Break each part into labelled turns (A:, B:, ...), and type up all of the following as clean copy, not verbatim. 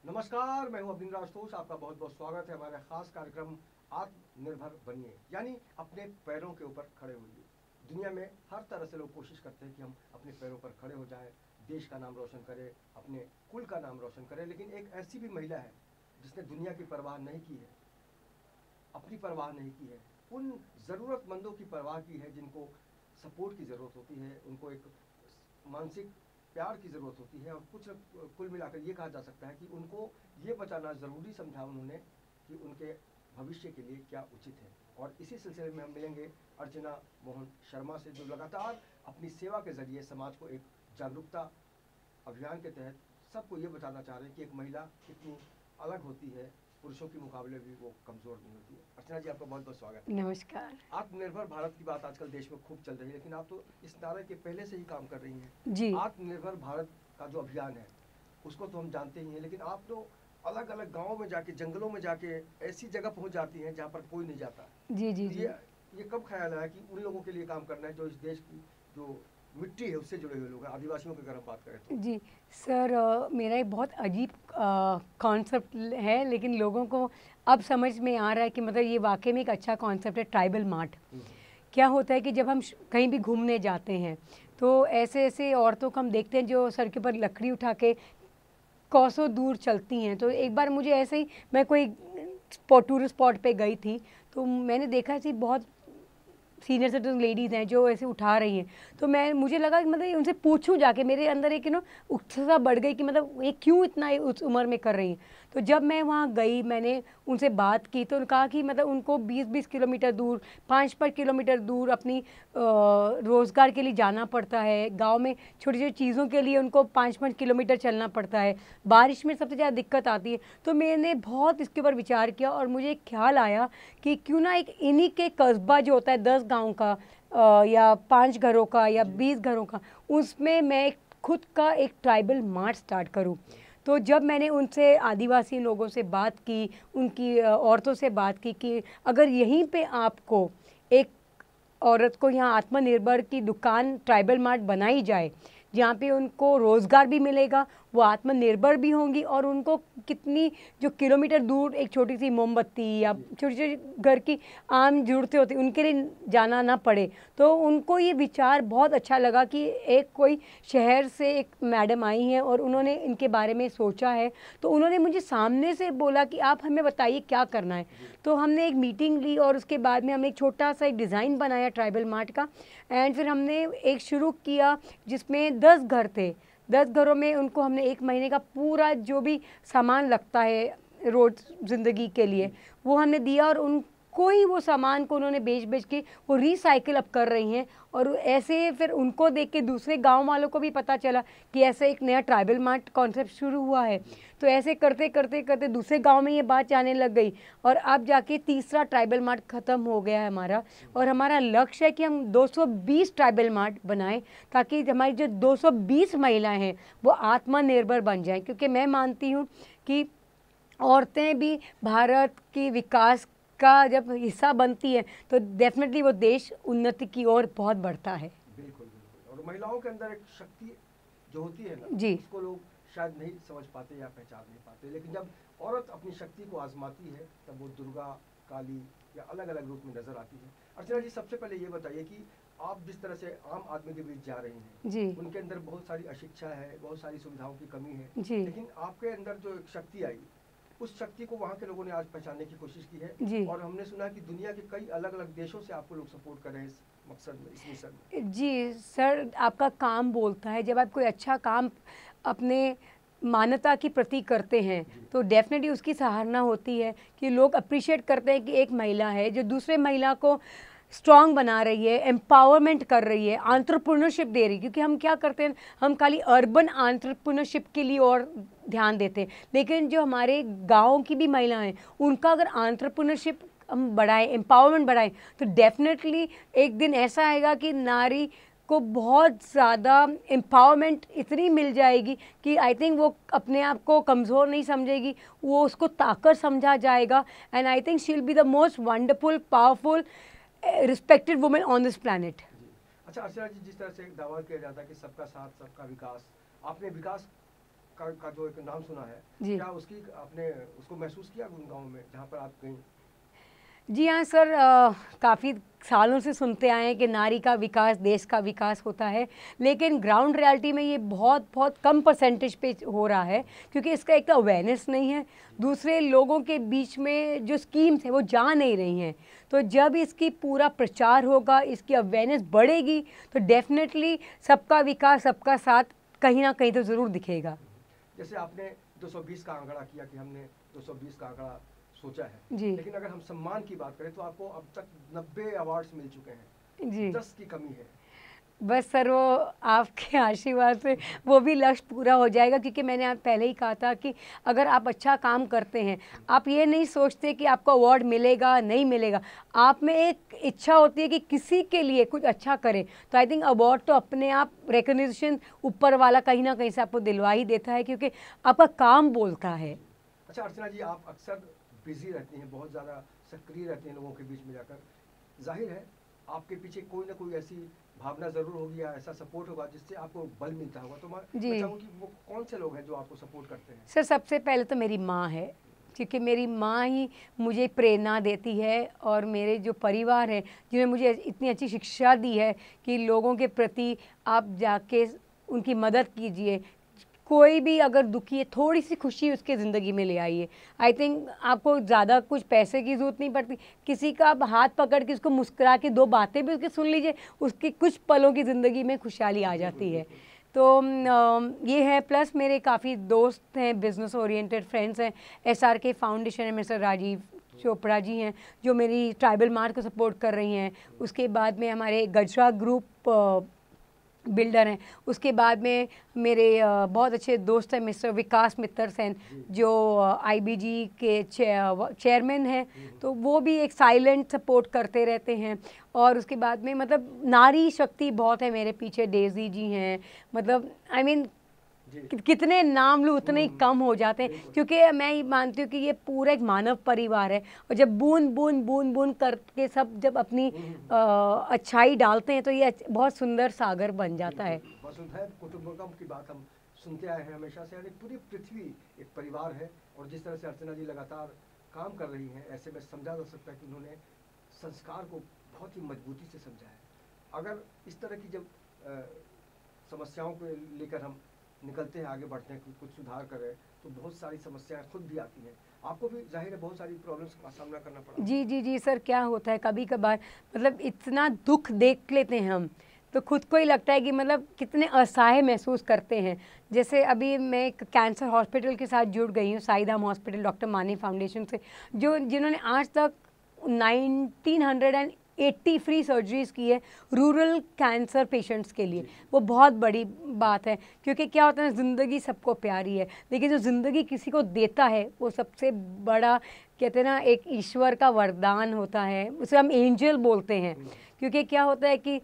A: नमस्कार, मैं हूं अभिनव राजतोष। आपका बहुत बहुत स्वागत है हमारे खास कार्यक्रम आत्मनिर्भर बनिए, यानी अपने पैरों के ऊपर खड़े होइए। दुनिया में हर तरह से लोग कोशिश करते हैं कि हम अपने पैरों पर खड़े हो जाएं, देश का नाम रोशन करें, अपने कुल का नाम रोशन करें। लेकिन एक ऐसी भी महिला है जिसने दुनिया की परवाह नहीं की है, अपनी परवाह नहीं की है, उन ज़रूरतमंदों की परवाह की है जिनको सपोर्ट की ज़रूरत होती है, उनको एक मानसिक प्यार की ज़रूरत होती है। और कुछ कुल मिलाकर ये कहा जा सकता है कि उनको ये बताना ज़रूरी समझा उन्होंने कि उनके भविष्य के लिए क्या उचित है। और इसी सिलसिले में हम मिलेंगे अर्चना मोहन शर्मा से, जो लगातार अपनी सेवा के ज़रिए समाज को एक जागरूकता अभियान के तहत सबको ये बताना चाह रहे हैं कि एक महिला कितनी अलग होती है, पुरुषों के मुकाबले भी वो कमज़ोर नहीं होती है। अर्चना जी, आपका बहुत बहुत स्वागत है।
B: नमस्कार।
A: आत्मनिर्भर भारत की बात आजकल देश में खूब चल रही है, लेकिन आप तो इस नारे के पहले से ही काम कर रही हैं।
B: जी
A: आत्मनिर्भर भारत का जो अभियान है उसको तो हम जानते ही हैं, लेकिन आप तो अलग अलग गाँवों में जाके, जंगलों में जाके ऐसी जगह पहुंच जाती हैं जहाँ पर कोई नहीं जाता।
B: जी जी
A: तो
B: जी
A: ये कब ख्याल आया कि उन लोगों के लिए काम करना है जो इस देश की जो मिट्टी है उससे जुड़े हुए लोग हैं, आदिवासियों की अगर हम बात करें तो?
B: जी सर, मेरा एक बहुत अजीब कॉन्सेप्ट है, लेकिन लोगों को अब समझ में आ रहा है कि मतलब ये वाकई में एक अच्छा कॉन्सेप्ट है, ट्राइबल मार्ट। क्या होता है कि जब हम कहीं भी घूमने जाते हैं तो ऐसे ऐसे औरतों को हम देखते हैं जो सर के ऊपर लकड़ी उठा के कोसों दूर चलती हैं। तो एक बार मुझे ऐसे ही, मैं कोई टूरिस्ट स्पॉट पे गई थी, तो मैंने देखा ऐसी बहुत सीनियर सिटीजन लेडीज़ हैं जो ऐसे उठा रही हैं। तो मुझे लगा कि मतलब उनसे पूछूं जाके, मेरे अंदर एक उत्सुकता बढ़ गई कि मतलब ये क्यों इतना उस उम्र में कर रही हैं। तो जब मैं वहाँ गई, मैंने उनसे बात की, तो उन्होंने कहा कि मतलब उनको 20-20 किलोमीटर दूर, 5-5 किलोमीटर दूर अपनी रोज़गार के लिए जाना पड़ता है। गांव में छोटी छोटी चीज़ों के लिए उनको 5-5 किलोमीटर चलना पड़ता है। बारिश में सबसे ज़्यादा दिक्कत आती है। तो मैंने बहुत इसके ऊपर विचार किया और मुझे एक ख्याल आया कि क्यों ना एक इन्हीं के कस्बा जो होता है 10 गांव का या 5 घरों का या 20 घरों का, उसमें मैं खुद का एक ट्राइबल मार्ट स्टार्ट करूं। तो जब मैंने उनसे, आदिवासी लोगों से बात की, उनकी औरतों से बात की कि अगर यहीं पे आपको एक औरत को यहाँ आत्मनिर्भर की दुकान ट्राइबल मार्ट बनाई जाए, जहाँ पे उनको रोज़गार भी मिलेगा, वो आत्मनिर्भर भी होंगी, और उनको कितनी जो किलोमीटर दूर एक छोटी सी मोमबत्ती या छोटी छोटी घर की आम ज़रूरतें होती उनके लिए जाना ना पड़े। तो उनको ये विचार बहुत अच्छा लगा कि एक कोई शहर से एक मैडम आई हैं और उन्होंने इनके बारे में सोचा है। तो उन्होंने मुझे सामने से बोला कि आप हमें बताइए क्या करना है। तो हमने एक मीटिंग ली और उसके बाद में हमने एक छोटा सा एक डिज़ाइन बनाया ट्राइबल मार्ट का। एंड फिर हमने एक शुरू किया जिसमें 10 घर थे। 10 घरों में उनको हमने 1 महीने का पूरा जो भी सामान लगता है रोज़ ज़िंदगी के लिए, वो हमने दिया, और उनको ही वो सामान को उन्होंने बेच बेच के वो रिसाइकिल अब कर रही हैं। और ऐसे फिर उनको देख के दूसरे गांव वालों को भी पता चला कि ऐसा एक नया ट्राइबल मार्ट कॉन्सेप्ट शुरू हुआ है। तो ऐसे करते करते करते दूसरे गांव में ये बात जाने लग गई, और अब जाके तीसरा ट्राइबल मार्ट ख़त्म हो गया है हमारा। और हमारा लक्ष्य है कि हम 220 ट्राइबल मार्ट बनाएं, ताकि हमारी जो 220 महिलाएं हैं वो आत्मनिर्भर बन जाएं। क्योंकि मैं मानती हूँ कि औरतें भी भारत की विकास का जब हिस्सा बनती है तो डेफिनेटली वो देश उन्नति की ओर बहुत बढ़ता है।
A: बिल्कुल बिल्कुल। और महिलाओं के अंदर एक शक्ति जो होती है ना,
B: जी
A: उसको लोग शायद नहीं समझ पाते या पहचान नहीं पाते, लेकिन जब औरत अपनी शक्ति को आजमाती है तब वो दुर्गा, काली या अलग अलग रूप में नजर आती है। अर्चना जी, सबसे पहले ये बताइए कि आप जिस तरह से आम आदमी के बीच जा रही हैं,
B: जी
A: उनके अंदर बहुत सारी अशिक्षा है, बहुत सारी सुविधाओं की कमी है,
B: जी
A: लेकिन आपके अंदर जो एक शक्ति आई, उस शक्ति को वहाँ के लोगों ने आज पहचानने की कोशिश की है।
B: जी
A: और हमने सुना है कि दुनिया के कई अलग अलग देशों से आपको लोग सपोर्ट कर रहे हैं इस मकसद में, इस मिशन में।
B: जी सर, आपका काम बोलता है। जब आप कोई अच्छा काम अपने मानवता की प्रति करते हैं तो डेफिनेटली उसकी सराहना होती है कि लोग अप्रिशिएट करते हैं कि एक महिला है जो दूसरे महिला को स्ट्रॉन्ग बना रही है, एम्पावरमेंट कर रही है, एंटरप्रेन्योरशिप दे रही है। क्योंकि हम क्या करते हैं, हम खाली अर्बन एंटरप्रेन्योरशिप के लिए और ध्यान देते हैं, लेकिन जो हमारे गाँव की भी महिलाएं हैं उनका अगर एंटरप्रेन्योरशिप हम बढ़ाएं, एम्पावरमेंट बढ़ाएं, तो डेफिनेटली एक दिन ऐसा आएगा कि नारी को बहुत ज़्यादा एम्पावरमेंट इतनी मिल जाएगी कि आई थिंक वो अपने आप को कमज़ोर नहीं समझेगी, वो उसको ताकत समझा जाएगा। And I think she will be the most wonderful, powerful, respected women on this planet.
A: अच्छा अर्चना जी, जिस तरह से दावा किया जाता है कि सबका साथ सबका विकास, आपने विकास का जो एक नाम सुना है,
B: जी।
A: क्या उसकी आपने उसको महसूस किया गुड़गांव में जहाँ पर आप गई?
B: जी हाँ सर, काफ़ी सालों से सुनते आए हैं कि नारी का विकास देश का विकास होता है, लेकिन ग्राउंड रियलिटी में ये बहुत बहुत कम परसेंटेज पे हो रहा है, क्योंकि इसका एक तो अवेयरनेस नहीं है, दूसरे लोगों के बीच में जो स्कीम्स हैं वो जा नहीं रही हैं। तो जब इसकी पूरा प्रचार होगा, इसकी अवेयरनेस बढ़ेगी, तो डेफिनेटली सबका विकास सबका साथ कहीं ना कहीं तो ज़रूर दिखेगा।
A: जैसे आपने 220 का आंकड़ा किया कि हमने 220 का आंकड़ा सोचा है,
B: जी।
A: लेकिन अगर हम सम्मान की बात करें तो आपको अब तक 90 अवार्ड्स मिल चुके हैं,
B: जी
A: 10 की कमी है।
B: बस सर, वो आपके आशीर्वाद से वो भी लक्ष्य पूरा हो जाएगा, क्योंकि मैंने आप पहले ही कहा था कि अगर आप अच्छा काम करते हैं, आप ये नहीं सोचते कि आपको अवार्ड मिलेगा नहीं मिलेगा, आप में एक इच्छा होती है कि किसी के लिए कुछ अच्छा करें। तो आई थिंक अवार्ड तो अपने आप रिकग्निशन ऊपर वाला कहीं ना कहीं से आपको दिलवा ही देता है, क्योंकि आपका काम बोलता है।
A: अच्छा अर्चना जी, आप अक्सर बिजी रहती हैं, बहुत ज़्यादा सक्रिय रहती हैं लोगों के बीच में जाकर, जाहिर है आपके पीछे कोई ना कोई ऐसी भावना ज़रूर होगी या ऐसा सपोर्ट होगा जिससे आपको बल मिलता होगा। तो मैं चाहूँ कि वो कौन से लोग हैं जो आपको सपोर्ट करते हैं?
B: सर सबसे पहले तो मेरी माँ है, क्योंकि मेरी माँ ही मुझे प्रेरणा देती है, और मेरे जो परिवार है जिन्होंने मुझे इतनी अच्छी शिक्षा दी है कि लोगों के प्रति आप जाके उनकी मदद कीजिए, कोई भी अगर दुखी है थोड़ी सी खुशी उसके ज़िंदगी में ले आइए। आई थिंक आपको ज़्यादा कुछ पैसे की ज़रूरत नहीं पड़ती, किसी का आप हाथ पकड़ के उसको मुस्कुरा के 2 बातें भी उसकी सुन लीजिए, उसकी कुछ पलों की ज़िंदगी में खुशहाली आ जाती है। तो ये है, प्लस मेरे काफ़ी दोस्त हैं, बिज़नेस ओरिएंटेड फ्रेंड्स हैं। SRK फाउंडेशन है, मिस्टर राजीव चोपड़ा जी हैं जो मेरी ट्राइबल मार्ट को सपोर्ट कर रही हैं। उसके बाद में हमारे गजरा ग्रुप बिल्डर हैं। उसके बाद में मेरे बहुत अच्छे दोस्त हैं मिस्टर विकास मित्तर सेन, जो IBG के चेयरमैन हैं, तो वो भी एक साइलेंट सपोर्ट करते रहते हैं। और उसके बाद में मतलब नारी शक्ति बहुत है मेरे पीछे, डेजी जी हैं, मतलब आई मीन कितने नाम लूँ उतने ही कम हो जाते हैं, क्योंकि मैं ये मानती हूँ कि ये पूरा एक मानव परिवार है, और जब बूंद बूंद बूंद बूंद करके सब जब अपनी अच्छाई डालते हैं तो ये बहुत सुंदर सागर बन जाता है।
A: वसुधैव कुटुंबकम की बात हम सुनते आए हैं हमेशा से, यानी पूरी पृथ्वी एक परिवार है। और जिस तरह से अर्चना जी लगातार काम कर रही हैं, ऐसे में समझा जा सकता है कि उन्होंने संस्कार को बहुत ही मजबूती से समझा है। अगर इस तरह की जब समस्याओं को लेकर हम निकलते हैं, आगे बढ़ते हैं, कुछ सुधार करें, तो बहुत सारी समस्याएं खुद भी आती हैं। आपको भी जाहिर है बहुत सारी प्रॉब्लम्स का सामना करना पड़ा।
B: जी जी जी सर, क्या होता है कभी कभार, मतलब इतना दुख देख लेते हैं हम तो खुद को ही लगता है कि मतलब कितने असहाय महसूस करते हैं। जैसे अभी मैं एक कैंसर हॉस्पिटल के साथ जुड़ गई हूँ, साईधाम हॉस्पिटल डॉक्टर मानी फाउंडेशन से, जिन्होंने आज तक 1980 फ्री सर्जरीज की है रूरल कैंसर पेशेंट्स के लिए। वो बहुत बड़ी बात है, क्योंकि क्या होता है ना, ज़िंदगी सबको प्यारी है, लेकिन जो ज़िंदगी किसी को देता है वो सबसे बड़ा, कहते हैं ना, एक ईश्वर का वरदान होता है, उसे हम एंजल बोलते हैं। क्योंकि क्या होता है कि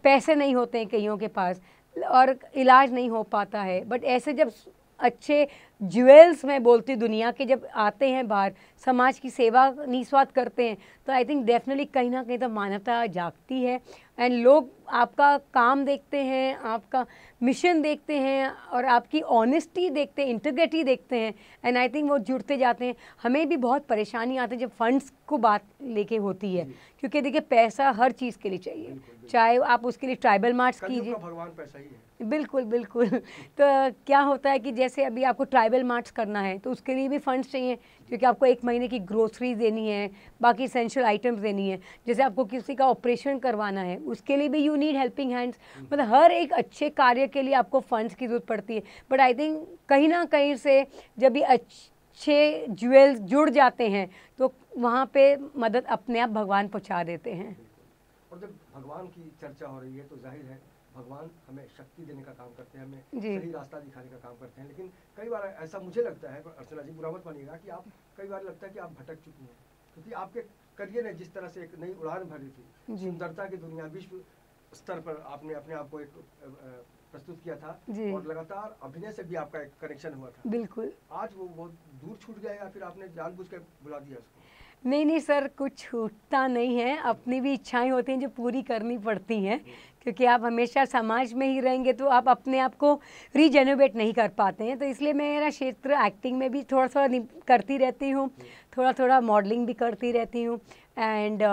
B: पैसे नहीं होते हैं कईयों के पास और इलाज नहीं हो पाता है, बट ऐसे जब अच्छे ज्वेल्स मैं बोलती दुनिया के जब आते हैं बाहर, समाज की सेवा निस्वार्थ करते हैं, तो आई थिंक डेफिनेटली कहीं ना कहीं तो मानवता जागती है, एंड लोग आपका काम देखते हैं, आपका मिशन देखते हैं, और आपकी ऑनेस्टी देखते हैं, इंटीग्रिटी देखते हैं, एंड आई थिंक वो जुड़ते जाते हैं। हमें भी बहुत परेशानी आती है जब फंड्स को बात लेके होती है, क्योंकि देखिए पैसा हर चीज़ के लिए चाहिए, चाहे आप उसके लिए ट्राइबल मार्ट्स कीजिए,
A: भगवान पैसा ही है।
B: बिल्कुल बिल्कुल। तो क्या होता है कि जैसे अभी आपको ट्राइबल मार्ट्स करना है तो उसके लिए भी फंड्स चाहिए, क्योंकि आपको 1 महीने की ग्रोसरीज देनी है, बाकी एसेंशियल आइटम्स देनी है। जैसे आपको किसी का ऑपरेशन करवाना है, उसके लिए भी यू नीड हेल्पिंग हैंड्स। मतलब हर एक अच्छे कार्य के लिए आपको फंड्स की ज़रूरत पड़ती है। बट आई थिंक कहीं ना कहीं से जब ये अच्छे ज्वेल्स जुड़ जाते हैं तो वहाँ पे मदद अपने आप भगवान पहुँचा देते हैं।
A: और जब भगवान की चर्चा हो रही है तो जाहिर है भगवान हमें शक्ति देने का काम करते हैं, हमें सही रास्ता दिखाने का काम करते हैं। लेकिन कई बार ऐसा मुझे लगता है, अर्चना जी बुरा मत मानिएगा, कि आप कई बार लगता है कि आप भटक चुकी हैं, क्योंकि आपके करियर ने जिस तरह से एक नई उड़ान भरी थी, सुंदरता की दुनिया, विश्व स्तर पर आपने अपने आप को एक प्रस्तुत किया था, और लगातार अभिनय से भी आपका एक कनेक्शन हुआ था।
B: बिल्कुल।
A: आज वो बहुत दूर छूट गया, या फिर आपने जानबूझ के बुला दिया उसको?
B: नहीं नहीं सर, कुछ छूटता नहीं है, अपनी भी इच्छाएं होती हैं जो पूरी करनी पड़ती हैं, क्योंकि आप हमेशा समाज में ही रहेंगे तो आप अपने आप को रीजेनरेट नहीं कर पाते हैं। तो इसलिए मेरा क्षेत्र एक्टिंग में भी थोड़ा थोड़ा करती रहती हूँ, थोड़ा थोड़ा मॉडलिंग भी करती रहती हूँ, एंड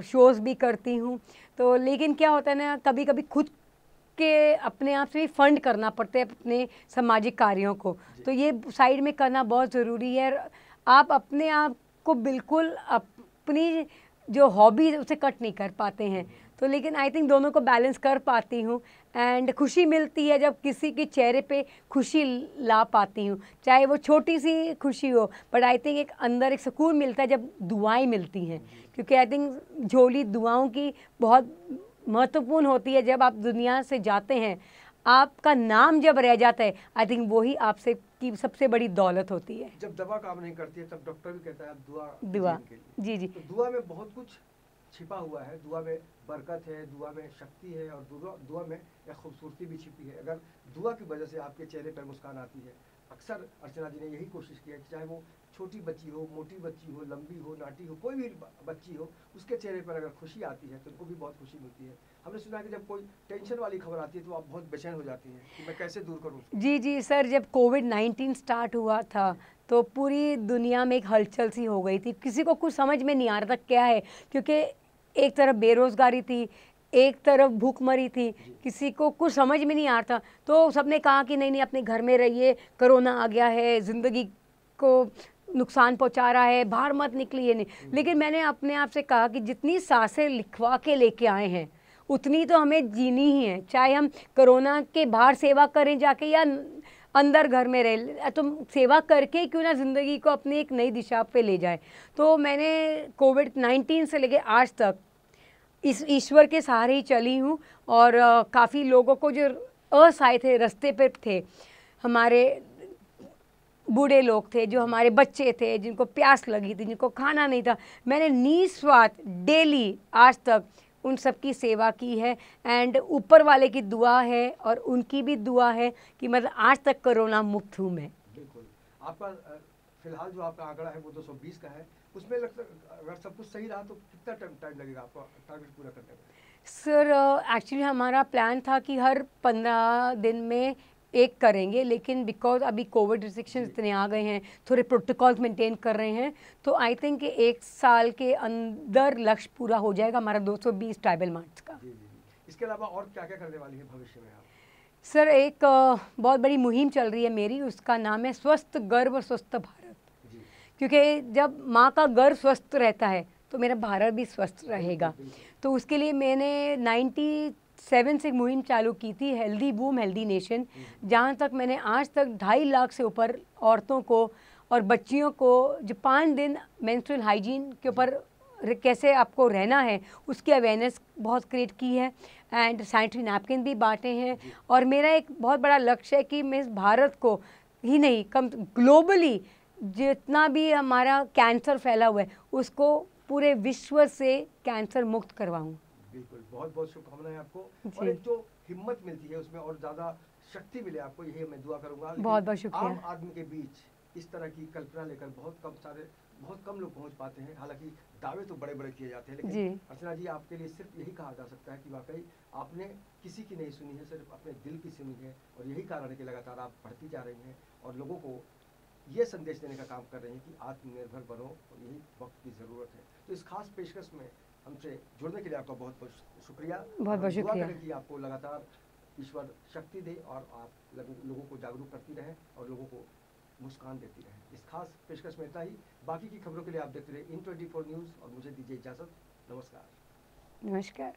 B: शोज़ भी करती हूँ। तो लेकिन क्या होता है ना, कभी कभी खुद के अपने आप से भी फंड करना पड़ता है अपने सामाजिक कार्यों को, तो ये साइड में करना बहुत ज़रूरी है। आप अपने आप को बिल्कुल अपनी जो हॉबी उसे कट नहीं कर पाते हैं, तो लेकिन आई थिंक दोनों को बैलेंस कर पाती हूँ। एंड खुशी मिलती है जब किसी के चेहरे पे खुशी ला पाती हूँ, चाहे वो छोटी सी खुशी हो, बट आई थिंक एक अंदर एक सुकून मिलता है जब दुआएं मिलती हैं, क्योंकि आई थिंक झोली दुआओं की बहुत महत्वपूर्ण होती है। जब आप दुनिया से जाते हैं, आपका नाम जब रह जाता है, आई थिंक वही आपसे की सबसे बड़ी दौलत होती है।
A: जब दवा काम नहीं करती है तब डॉक्टर भी कहता है आप दुआ
B: दुआ,
A: कीजिए इनके लिए।
B: जी जी।
A: तो दुआ में बहुत कुछ छिपा हुआ है, दुआ में बरकत है, दुआ में शक्ति है, और दुआ में एक खूबसूरती भी छिपी है। अगर दुआ की वजह से आपके चेहरे पर मुस्कान आती है, अक्सर अर्चना जी ने यही कोशिश की है कि चाहे वो छोटी बच्ची हो, मोटी बच्ची हो, लंबी हो, नाटी हो, कोई भी बच्ची हो, उसके चेहरे पर अगर खुशी आती है तो उनको भी बहुत खुशी मिलती है। हमने सुना है कि जब कोई टेंशन वाली खबर आती है तो आप बहुत बेचैन हो जाती हैं कि मैं कैसे दूर करूँ।
B: जी जी सर, जब कोविड-19 स्टार्ट हुआ था तो पूरी दुनिया में एक हलचल सी हो गई थी, किसी को कुछ समझ में नहीं आ रहा था क्या है, क्योंकि एक तरफ बेरोज़गारी थी, एक तरफ भूखमरी थी, किसी को कुछ समझ में नहीं आ रहा था। तो सबने कहा कि नहीं नहीं अपने घर में रहिए, कोरोना आ गया है, ज़िंदगी को नुकसान पहुंचा रहा है, बाहर मत निकलिए। नहीं, लेकिन मैंने अपने आप से कहा कि जितनी सांसें लिखवा के लेके आए हैं उतनी तो हमें जीनी ही है, चाहे हम कोरोना के बाहर सेवा करें जाके या अंदर घर में रहे, तो सेवा करके क्यों ना ज़िंदगी को अपनी एक नई दिशा पे ले जाए। तो मैंने कोविड-19 से लेके आज तक इस ईश्वर के सहारे ही चली हूँ, और काफ़ी लोगों को जो असहाय थे, रास्ते पे थे, हमारे बूढ़े लोग थे, जो हमारे बच्चे थे, जिनको प्यास लगी थी, जिनको खाना नहीं था, मैंने निस्वार्थ डेली आज तक उन सब की सेवा की है। एंड ऊपर वाले की दुआ है और उनकी भी दुआ है कि मतलब आज तक कोरोना मुक्त हूँ मैं।
A: बिल्कुल। आपका फिलहाल जो आपका आंकड़ा है वो 220 का है, उसमें लगता अगर सब कुछ सही रहा तो कितना टाइम लगेगा आपको टारगेट पूरा करने में?
B: सर एक्चुअली हमारा प्लान था कि हर 15 दिन में एक करेंगे, लेकिन बिकॉज अभी कोविड रिस्ट्रिक्शंस इतने आ गए हैं, थोड़े प्रोटोकॉल्स मेंटेन कर रहे हैं, तो आई थिंक कि 1 साल के अंदर लक्ष्य पूरा हो जाएगा हमारा 220 ट्राइबल मार्च का।
A: जी जी जी। इसके अलावा और क्या क्या करने वाली है भविष्य में आप?
B: सर एक बहुत बड़ी मुहिम चल रही है मेरी, उसका नाम है स्वस्थ गर्भ स्वस्थ भारत, क्योंकि जब माँ का गर्भ स्वस्थ रहता है तो मेरा भारत भी स्वस्थ रहेगा। तो उसके लिए मैंने 97 से मुहिम चालू की थी, हेल्दी वूम हेल्दी नेशन, जहाँ तक मैंने आज तक 2.5 लाख से ऊपर औरतों को और बच्चियों को जो 5 दिन मेंस्ट्रुअल हाइजीन के ऊपर कैसे आपको रहना है उसकी अवेयरनेस बहुत क्रिएट की है, एंड सैनिटरी नैपकिन भी बांटे हैं। और मेरा एक बहुत बड़ा लक्ष्य है कि मैं इस भारत को ही नहीं, कम ग्लोबली जितना भी हमारा कैंसर फैला हुआ है उसको पूरे विश्व से कैंसर मुक्त करवाऊं।
A: बिल्कुल, बहुत बहुत शुभकामनाएं आपको, और एक जो हिम्मत मिलती है उसमें और ज़्यादा शक्ति मिले आपको, यही मैं दुआ करूंगा।
B: बहुत बहुत शुक्रिया।
A: आम आदमी के बीच इस तरह की कल्पना लेकर बहुत कम लोग पहुंच पाते हैं। हालांकि दावे तो बड़े बड़े किए जाते हैं, लेकिन अर्चना जी आपके लिए सिर्फ यही कहा जा सकता है कि वाकई आपने किसी की नहीं सुनी है, सिर्फ अपने दिल की सुनी है, और यही कारण है कि लगातार आप बढ़ती जा रही हैं और लोगों को ये संदेश देने का काम कर रही हैं कि आत्मनिर्भर बनो, और यही वक्त की ज़रूरत है। तो इस खास पेशकश में हमसे जुड़ने के लिए आपका बहुत बहुत शुक्रिया।
B: बहुत बहुत शुक्रिया।
A: कि आपको लगातार ईश्वर शक्ति दे और आप लोगों को जागरूक करती रहें और लोगों को मुस्कान देती रहें। इस खास पेशकश में इतना ही। बाकी की खबरों के लिए आप देखते रहे In24 न्यूज़, और मुझे दीजिए इजाज़त। नमस्कार।
B: नमस्कार।